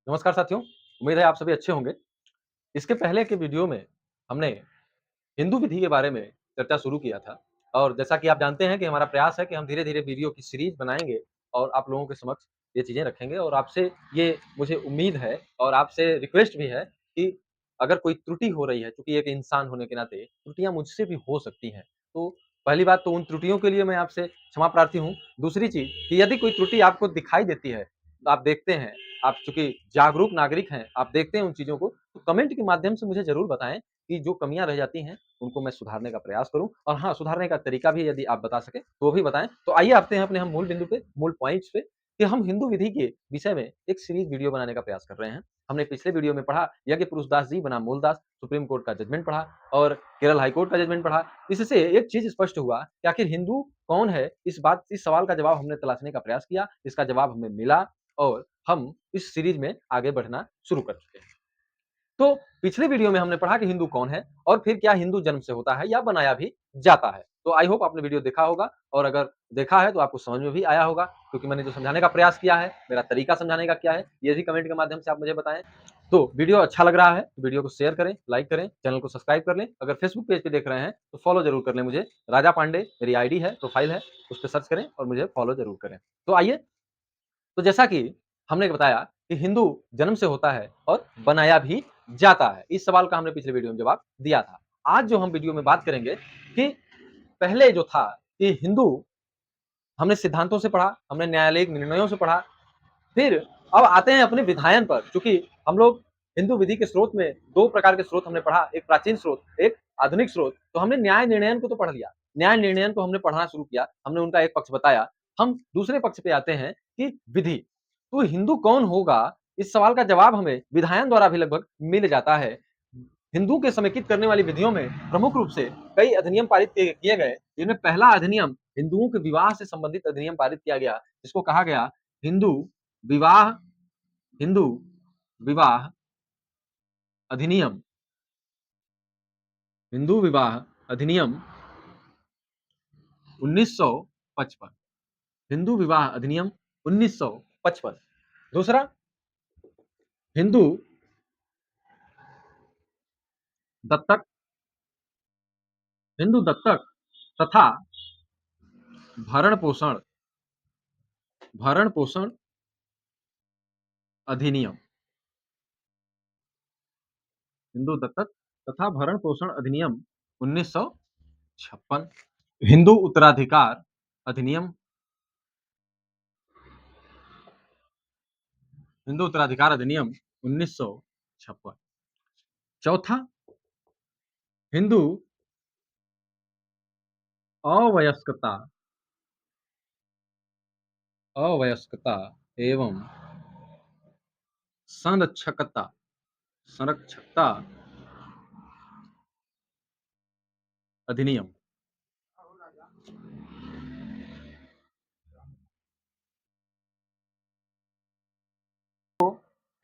नमस्कार साथियों, उम्मीद है आप सभी अच्छे होंगे। इसके पहले के वीडियो में हमने हिंदू विधि के बारे में चर्चा शुरू किया था और जैसा कि आप जानते हैं कि हमारा प्रयास है कि हम धीरे-धीरे वीडियो की सीरीज़ बनाएँगे और आप लोगों के समक्ष ये चीज़ें रखेंगे और आपसे ये मुझे उम्मीद है और आपसे रिक्वेस्ट भी है कि अगर कोई त्रुटि हो रही है, चूँकि एक इंसान होने के नाते त्रुटियाँ मुझसे भी हो सकती हैं। तो पहली बात तो उन त्रुटियों के लिए मैं आपसे क्षमा प्रार्थी हूँ। दूसरी चीज़ कि यदि कोई त्रुटि आपको दिखाई देती है, तो आप देखते हैं, आप चूँकि जागरूक नागरिक हैं, आप देखते हैं उन चीज़ों को, तो कमेंट के माध्यम से मुझे ज़रूर बताएँ कि जो कमियाँ रह जाती हैं, उनको मैं सुधारने का प्रयास करूँ और हाँ, सुधारने का तरीका भी यदि आप बता सकें, तो वो भी बताएँ। तो आइए आते हैं अपने हम मूल बिंदु पे, मूल पॉइंट्स पे कि हम हिंदू विधि के विषय में एक सीरीज़ वीडियो बनाने का प्रयास कर रहे हैं। हमने पिछले वीडियो में पढ़ा यज्ञ पुरुषदास जी बनाम मूलदास, सुप्रीम कोर्ट का जजमेंट पढ़ा और केरल हाई कोर्ट का जजमेंट पढ़ा। इससे एक चीज़ स्पष्ट हुआ कि आखिर हिंदू कौन है? इस सवाल का जवाब हमने तलाशने का प्रयास किया, इसका जवाब हमें मिला और हम इस सीरीज़ में आगे बढ़ना शुरू कर चुके हैं। तो पिछले वीडियो में हमने पढ़ा कि हिंदू कौन है और फिर क्या हिंदू जन्म से होता है या बनाया भी जाता है। तो आई होप आपने वीडियो देखा होगा और अगर देखा है तो आपको समझ में भी आया होगा क्योंकि मैंने जो समझाने का प्रयास किया है, मेरा तरीका समझाने का क्या है, ये भी कमेंट के माध्यम से आप मुझे बताएँ। तो वीडियो अच्छा लग रहा है, तो वीडियो को शेयर करें, लाइक करें, चैनल को सब्सक्राइब कर लें। अगर फेसबुक पेज पे देख रहे हैं तो फॉलो ज़रूर कर लें मुझे। राजा पांडे मेरी आईडी है, प्रोफाइल है, उस पे सर्च करें और मुझे फॉलो ज़रूर करें। तो आइए, तो जैसा कि हमने बताया कि हिंदू जन्म से होता है और बनाया भी जाता है। इस सवाल का हमने पिछले वीडियो में जवाब दिया था। आज जो हम वीडियो में बात करेंगे कि पहले जो था कि हिंदू हमने सिद्धांतों से पढ़ा, हमने न्यायालयिक निर्णयों से पढ़ा, फिर अब आते हैं अपने विधायन पर। चूँकि हम लोग हिंदू विधि के स्रोत में 2 प्रकार के स्रोत हमने पढ़ा, एक प्राचीन स्रोत, एक आधुनिक स्रोत। तो हमने न्याय निर्णयन को तो पढ़ लिया। न्याय निर्णयन को हमने पढ़ना शुरू किया, हमने उनका एक पक्ष बताया। हम दूसरे पक्ष पे आते हैं कि विधि। तो हिंदू कौन होगा? इस सवाल का जवाब हमें विधायन द्वारा भी लगभग मिल जाता है। हिंदू के समेकित करने वाली विधियों में प्रमुख रूप से कई अधिनियम पारित किए गए, जिनमें पहला अधिनियम हिंदुओं के विवाह से संबंधित अधिनियम पारित किया गया, जिसको कहा गया हिंदू विवाह हिंदू विवाह अधिनियम हिंदू विवाह अधिनियम 1955। हिंदू विवाह अधिनियम 1955। दूसरा, हिंदू दत्तक हिंदू दत्तक तथा भरण पोषण भरण पोषण अधिनियम हिंदू दत्तक तथा भरण पोषण अधिनियम 1956। हिंदू उत्तराधिकार अधिनियम हिंदू उत्तराधिकार अधिनियम 1956। चौथा, हिंदू अवयस्कता अवयस्कता एवं संरक्षकता संरक्षकता अधिनियम।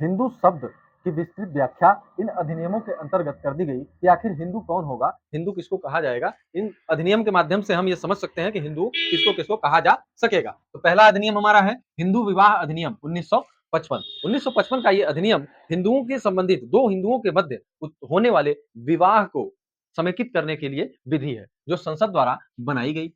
हिंदू शब्द की विस्तृत व्याख्या इन अधिनियमों के अंतर्गत कर दी गई कि आखिर हिंदू कौन होगा, हिंदू किसको कहा जाएगा। इन अधिनियम के माध्यम से हम ये समझ सकते हैं कि हिंदू किसको किसको कहा जा सकेगा। तो पहला अधिनियम हमारा है हिंदू विवाह अधिनियम 1955। 1955 का ये अधिनियम हिंदुओं के संबंधित दो हिंदुओं के मध्य होने वाले विवाह को समेकित करने के लिए विधि है, जो संसद द्वारा बनाई गई।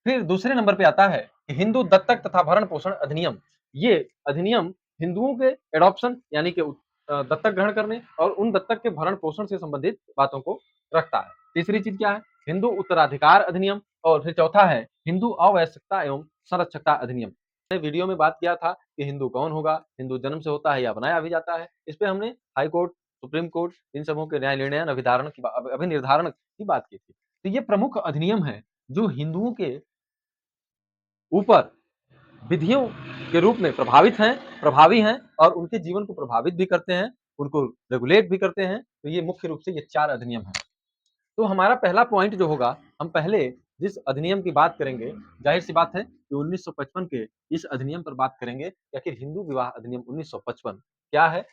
फिर दूसरे नंबर पे आता है हिंदू दत्तक तथा भरण पोषण अधिनियम। ये अधिनियम हिंदुओं के एडॉप्शन यानी कि दत्तक ग्रहण करने और उन दत्तक के भरण पोषण से संबंधित बातों को रखता है। तीसरी चीज क्या है? हिंदू उत्तराधिकार अधिनियम। और फिर चौथा है हिंदू अवैश्यकता एवं संरक्षकता अधिनियम। मैंने वीडियो में बात किया था कि हिंदू कौन होगा, हिंदू जन्म से होता है या बनाया भी जाता है। इस पे हमने हाई कोर्ट, सुप्रीम कोर्ट, इन सबों के न्याय निर्णय अभिनिर्धारण की बात की थी। तो ये प्रमुख अधिनियम है जो हिंदुओं के ऊपर विधियों के रूप में प्रभावी हैं और उनके जीवन को प्रभावित भी करते हैं, उनको रेगुलेट भी करते हैं। तो ये मुख्य रूप से ये 4 अधिनियम हैं। तो हमारा पहला पॉइंट जो होगा, हम पहले जिस अधिनियम की बात करेंगे, ज़ाहिर-सी बात है कि 1955 के इस अधिनियम पर बात करेंगे कि आखिर हिंदू विवाह अधिनियम 1955 क्या है